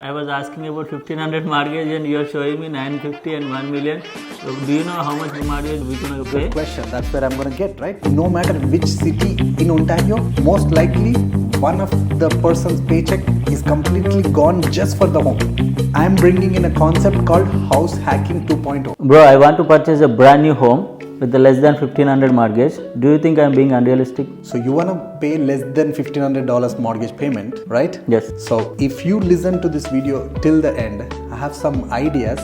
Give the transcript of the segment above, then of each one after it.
I was asking about 1500 mortgage and you are showing me 950 and 1 million. So do you know how much mortgage we're going to pay? Good question. That's where I'm going to get, right? No matter which city in Ontario, most likely one of the person's paycheck is completely gone just for the home. I'm bringing in a concept called house hacking 2.0. Bro, I want to purchase a brand new home with the less than 1500 mortgage. Do you think I'm being unrealistic? So you want to pay less than $1,500 mortgage payment, right? Yes. So if you listen to this video till the end, I have some ideas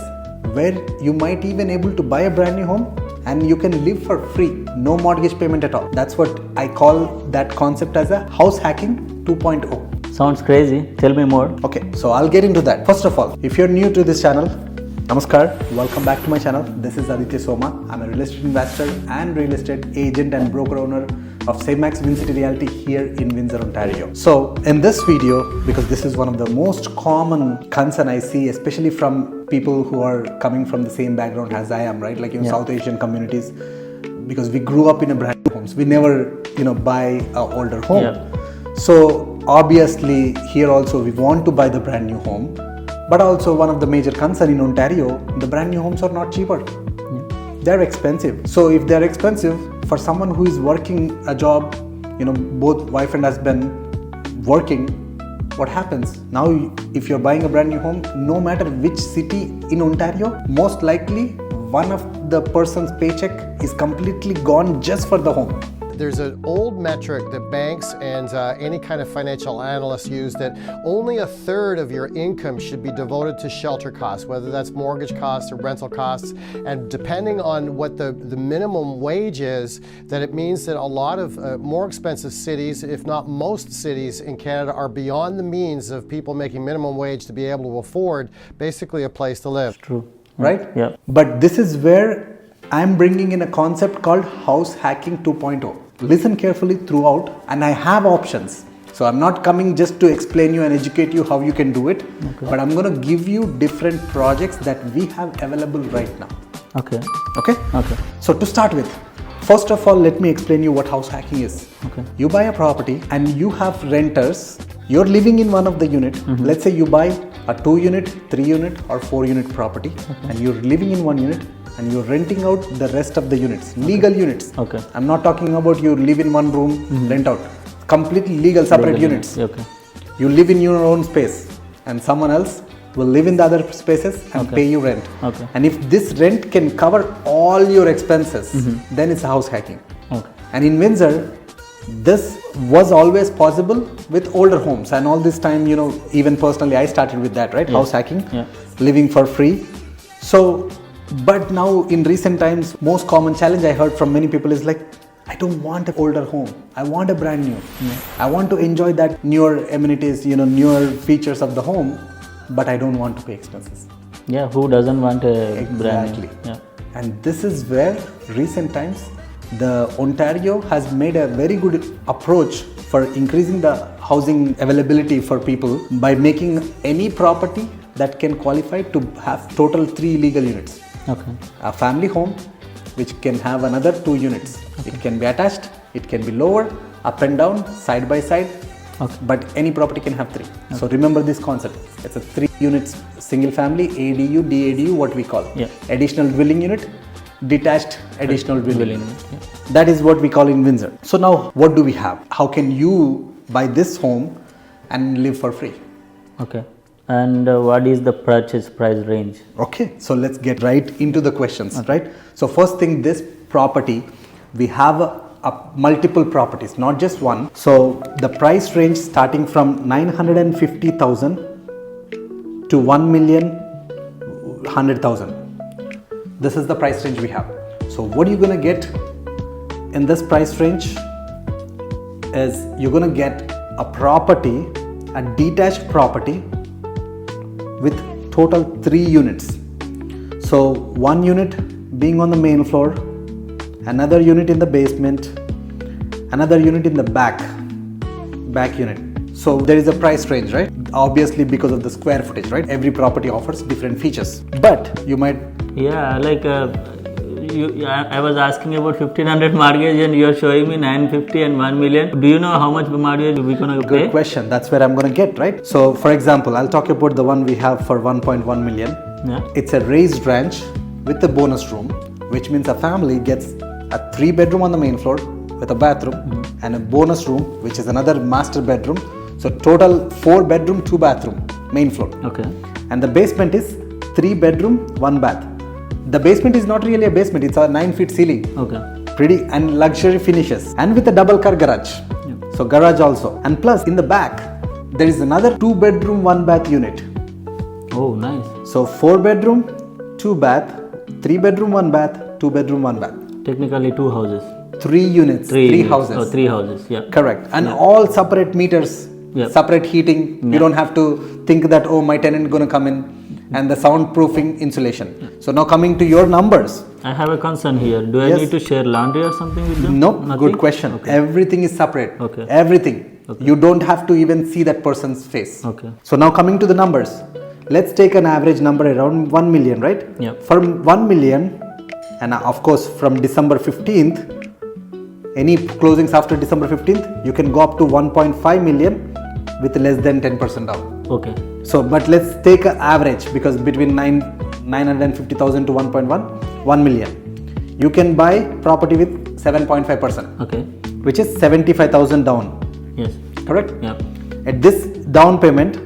where you might even able to buy a brand new home and you can live for free, no mortgage payment at all. That's what I call that concept as a house hacking 2.0. Sounds crazy. Tell me more. Okay, so I'll get into that. First of all, if you're new to this channel, Namaskar, welcome back to my channel. This is Aditya Soma. I'm a real estate investor and real estate agent and broker owner of SaveMax Wincity Realty here in Windsor, Ontario. So in this video, because this is one of the most common concern I see, especially from people who are coming from the same background as I am, right? Like in South Asian communities, because we grew up in a brand new homes. We never, buy an older home. Yeah. So obviously here also we want to buy the brand new home. But also one of the major concern in Ontario, the brand new homes are not cheaper. They're expensive. So if they're expensive, for someone who is working a job, both wife and husband working, what happens? Now if you're buying a brand new home, no matter which city in Ontario, most likely one of the person's paycheck is completely gone just for the home. There's an old metric that banks and any kind of financial analysts use that only a third of your income should be devoted to shelter costs, whether that's mortgage costs or rental costs. And depending on what the minimum wage is, that it means that a lot of more expensive cities, if not most cities in Canada, are beyond the means of people making minimum wage to be able to afford basically a place to live. True. Right? Yeah. But this is where I'm bringing in a concept called house hacking 2.0. Listen carefully throughout, and I have options. So I'm not coming just to explain you and educate you how you can do it, but I'm going to give you different projects that we have available right now. Okay. Okay? Okay. So to start with, first of all, let me explain you what house hacking is. Okay. You buy a property and you have renters. You're living in one of the unit. Let's say you buy a 2-unit, 3-unit or 4-unit property, and you're living in one unit and you're renting out the rest of the units, legal units. Okay. I'm not talking about you live in one room, rent out. Completely legal, separate units. Okay. You live in your own space and someone else will live in the other spaces and pay you rent. Okay. And if this rent can cover all your expenses, then it's house hacking. Okay. And in Windsor, this was always possible with older homes. And all this time, even personally, I started with that, right? Yes. House hacking, Yeah. living for free. So, but now in recent times, most common challenge I heard from many people is like, I don't want an older home. I want a brand new. I want to enjoy that newer amenities, newer features of the home, but I don't want to pay expenses. Yeah, who doesn't want a brand new? Exactly. Yeah. And this is where recent times the Ontario has made a very good approach for increasing the housing availability for people by making any property that can qualify to have total 3 legal units. Okay. A family home which can have another 2 units. It can be attached, it can be lower, up and down, side by side, but any property can have 3. So remember this concept. It's a 3 units single family, ADU, DADU, what we call. Yeah. Additional dwelling unit, detached additional dwelling unit. Yeah. That is what we call in Windsor. So now what do we have? How can you buy this home and live for free? Okay. And what is the purchase price range? Okay, so let's get right into the questions, right? So first thing, this property, we have a multiple properties, not just one. So the price range starting from 950,000 to 1,100,000. This is the price range we have. So what you're gonna get in this price range is you're gonna get a property, a detached property with total 3 units. So 1 unit being on the main floor, another unit in the basement, another unit in the back unit. So there is a price range, right? Obviously because of the square footage, right? Every property offers different features. But you might... Yeah, like I was asking about 1500 mortgage and you're showing me 950 and 1 million. Do you know how much mortgage we're gonna pay? Good question. That's where I'm gonna get, right? So for example, I'll talk about the one we have for 1.1 million. Yeah. It's a raised ranch with a bonus room, which means a family gets a 3-bedroom on the main floor with a bathroom and a bonus room, which is another master bedroom. So total 4-bedroom, 2-bathroom main floor. Okay. And the basement is 3-bedroom, 1 bath. The basement is not really a basement, it's a 9-feet ceiling. Okay. Pretty and luxury finishes, and with a double car garage. Yeah. So garage also. And plus in the back, there is another 2-bedroom, 1-bath unit. Oh, nice. So 4-bedroom, 2-bath, 3-bedroom, 1-bath, 2-bedroom, 1-bath. Technically 2 houses. 3 units, 3 units. houses. Oh, 3 houses, yeah. Correct. And all separate meters, Yeah. separate heating. You don't have to think that, oh, my tenant gonna come in. And the soundproofing insulation. So now coming to your numbers. I have a concern here. Do I Yes. need to share laundry or something with them? No, Nothing? good question. Okay. Everything is separate. Okay. Everything. Okay. You don't have to even see that person's face. Okay. So now coming to the numbers. Let's take an average number around 1 million, right? Yeah. From 1 million, and of course from December 15th, any closings after December 15th, you can go up to 1.5 million with less than 10% down. Okay. So, but let's take an average, because between 950,000 to 1 million, you can buy property with 7.5%, Okay. which is 75,000 down. Yes. Correct? Yeah. At this down payment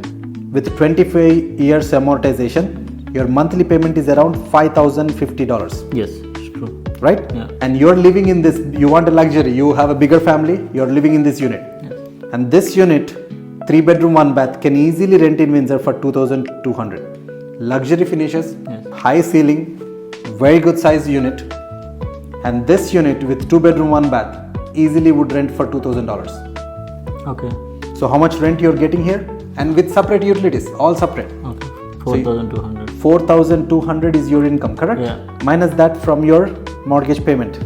with 25 years amortization, your monthly payment is around $5,050, Yes, it's true. right? Yeah. And you're living in this, you want a luxury, you have a bigger family, you're living in this unit. Yes. And this unit, 3-bedroom, 1-bath, can easily rent in Windsor for 2,200. Luxury finishes, Yes. high ceiling, very good size unit. And this unit with 2-bedroom, 1-bath easily would rent for $2,000. Okay. So how much rent you're getting here? And with separate utilities, all separate. Okay. 4,200. 4,200 is your income, correct? Yeah. Minus that from your mortgage payment.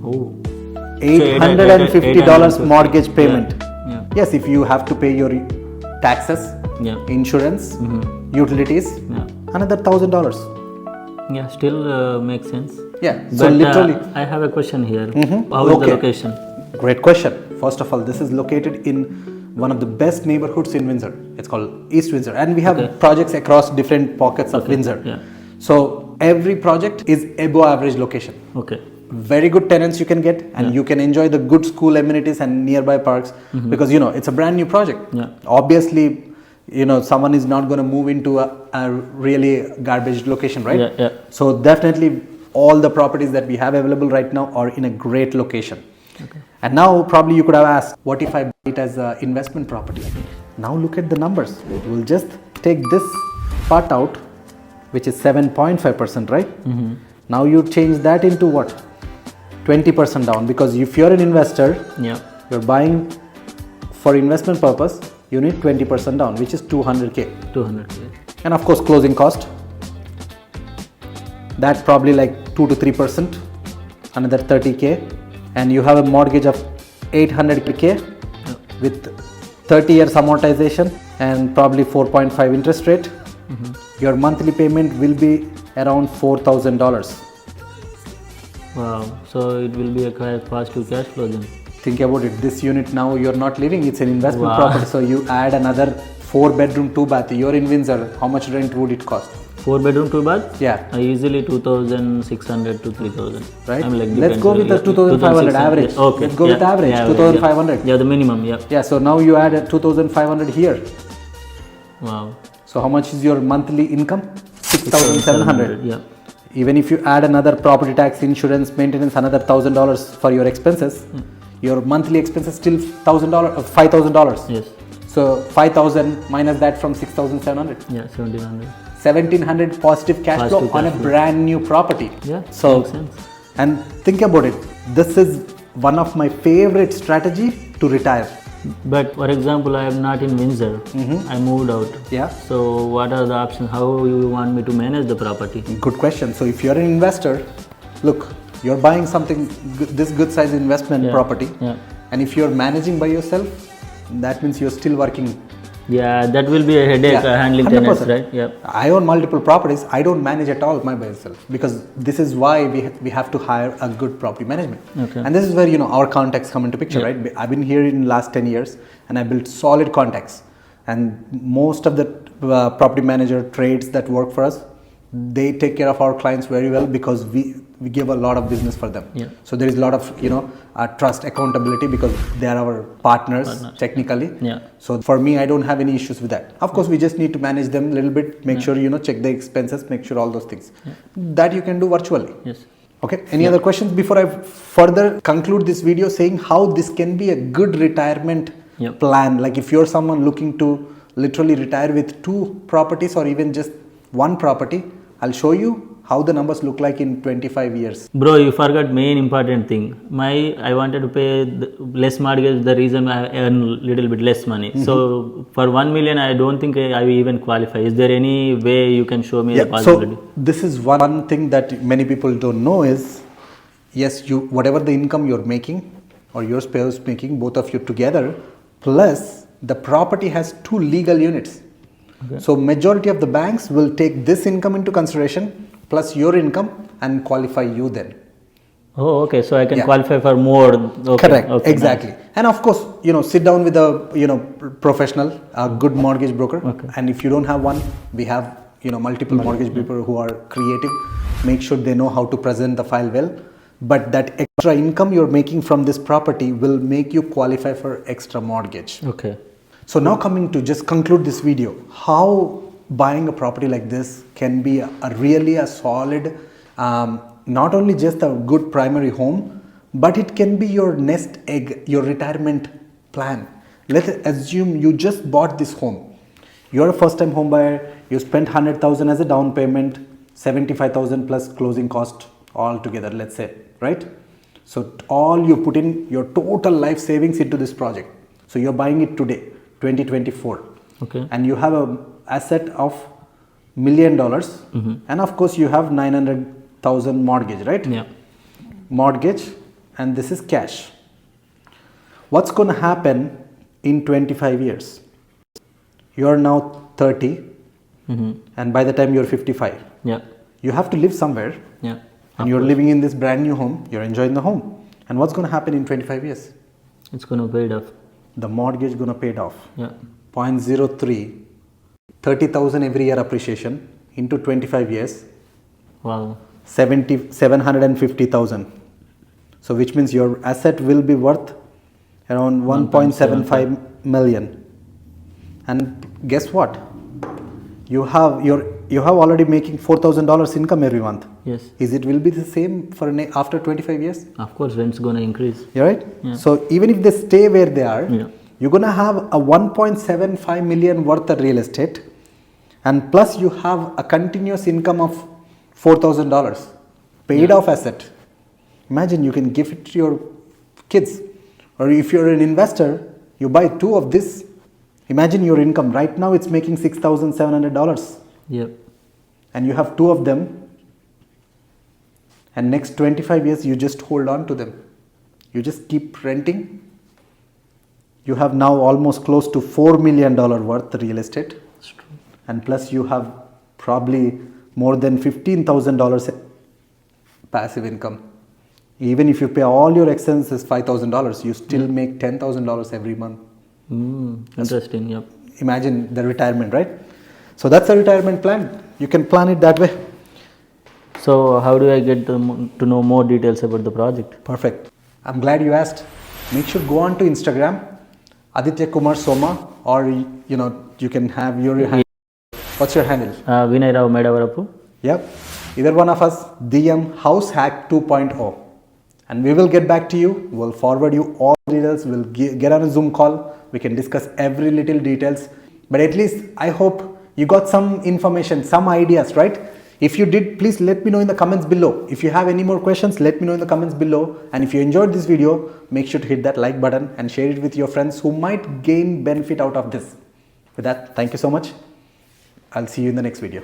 Oh. $850 mortgage payment. Yeah. Yes, if you have to pay your taxes, Yeah. insurance, utilities, Yeah. another $1,000. Yeah. Still makes sense. Yeah, so But, literally. I have a question here. How is the Okay. location? Great question. First of all, this is located in one of the best neighborhoods in Windsor. It's called East Windsor, and we have Okay. projects across different pockets of Okay. Windsor. Yeah. So every project is above average location. Okay. Very good tenants you can get, and Yeah. you can enjoy the good school amenities and nearby parks, because it's a brand new project. Yeah. Obviously, someone is not going to move into a really garbage location, right? Yeah. Yeah. So definitely all the properties that we have available right now are in a great location. Okay. And now probably you could have asked, what if I buy it as an investment property? Now look at the numbers. We'll just take this part out, which is 7.5%, right? Now you change that into what? 20% down, because if you're an investor, Yeah. you're buying for investment purpose, you need 20% down, which is 200K. 200. Yeah. And of course closing cost, that probably like 2 to 3%, another 30K, and you have a mortgage of 800K with 30 years amortization and probably 4.5 interest rate. Your monthly payment will be around $4,000. Wow. So it will be a quite positive cash flow then. Think about it, this unit now you're not living, it's an investment Wow. property, so you add another 4-bedroom, 2-bath, you're in Windsor, how much rent would it cost? 4 bedroom, 2 bath? Yeah. Easily 2,600 to 3,000. Right? I mean, like, Let's depends go on- with the yeah, 2,500 average. Yeah. Okay. Let's go with average, yeah, 2,500. Yeah, the minimum, yeah. Yeah, so now you add a 2,500 here. Wow. So how much is your monthly income? 6,700. Yeah. Even if you add another property tax, insurance, maintenance, another $1,000 for your expenses, your monthly expenses still $1,000, $5,000. Yes. So 5,000 minus that from 6,700. Yeah, 1,700. 1,700 positive cash flow Positive on a cash flow. brand new property. Yeah, So, makes sense. and think about it. This is one of my favorite strategy to retire. But for example, I am not in Windsor. I moved out. Yeah. So what are the options? How you want me to manage the property? Good question. So if you're an investor, look, you're buying something this good size investment Yeah. property, Yeah. and if you're managing by yourself, that means you're still working Yeah, that will be a headache handling 100%. tenants, right? Yeah. I own multiple properties. I don't manage at all by myself, because this is why we have to hire a good property management. Okay. And this is where our contacts come into picture, right? I've been here in the last 10 years and I built solid contacts. And most of the property manager trades that work for us, they take care of our clients very well, because we give a lot of business for them. Yeah. So there is a lot of trust, accountability, because they are our partners technically. Yeah. So for me, I don't have any issues with that. Of course, we just need to manage them a little bit, make sure check the expenses, make sure all those things. That you can do virtually. Yes. Okay. Any other questions before I further conclude this video, saying how this can be a good retirement plan? Like if you're someone looking to literally retire with 2 properties or even just 1 property, I'll show you how the numbers look like in 25 years. Bro, you forgot main important thing. I wanted to pay less mortgage, the reason I earn little bit less money. So for 1 million, I don't think I will even qualify. Is there any way you can show me the possibility? So this is one thing that many people don't know is, yes, whatever the income you're making or your spouse making, both of you together, plus the property has 2 legal units. Okay. So majority of the banks will take this income into consideration plus your income and qualify you then. Oh, okay. So I can qualify for more. Okay. Correct. Okay, exactly. Nice. And of course, sit down with a professional, a good mortgage broker. Okay. And if you don't have one, we have multiple mortgage brokers who are creative. Make sure they know how to present the file well. But that extra income you're making from this property will make you qualify for extra mortgage. Okay. So now coming to just conclude this video, how buying a property like this can be really a solid, not only just a good primary home, but it can be your nest egg, your retirement plan. Let's assume you just bought this home. You're a first time home buyer, you spent 100,000 as a down payment, 75,000 plus closing cost all together, let's say, right? So all you put in your total life savings into this project. So you're buying it today, 2024. Okay. And you have a asset of $1 million, and of course you have 900,000 mortgage, right? Yeah. Mortgage, and this is cash. What's going to happen in 25 years? You're now 30, and by the time you're 55, you have to live somewhere. Yeah. And you're living in this brand new home. You're enjoying the home. And what's going to happen in 25 years? It's going to pay it off. The mortgage is going to pay it off. Yeah. 0.03. 30,000 every year appreciation into 25 years. Wow. 750,000. So which means your asset will be worth around 1.75 million. And guess what? You have already making $4,000 income every month. Yes. Will be the same for after 25 years? Of course, rent's going to increase. You're right? Yeah. So even if they stay where they are, you're going to have a 1.75 million worth of real estate, and plus you have a continuous income of $4,000 paid off asset. Imagine you can give it to your kids, or if you're an investor, you buy 2 of this. Imagine your income right now, it's making $6,700. Yep. And you have 2 of them, and next 25 years you just hold on to them. You just keep renting. You have now almost close to $4 million worth real estate. That's true. And plus you have probably more than $15,000 passive income. Even if you pay all your expenses $5,000, you still make $10,000 every month. Interesting. Yep. Imagine the retirement, right? So that's a retirement plan. You can plan it that way. So how do I get to know more details about the project? Perfect. I'm glad you asked. Make sure go on to Instagram, Aditya Kumar Soma, or you can have your handle. What's your handle? Vinay Rao Medavarapu. Yep. Either one of us, DM House Hack 2.0. And we will get back to you. We'll forward you all details. We'll get on a Zoom call. We can discuss every little details. But at least I hope you got some information, some ideas, right? If you did, please let me know in the comments below. If you have any more questions, let me know in the comments below. And if you enjoyed this video, make sure to hit that like button and share it with your friends who might gain benefit out of this. With that, thank you so much. I'll see you in the next video.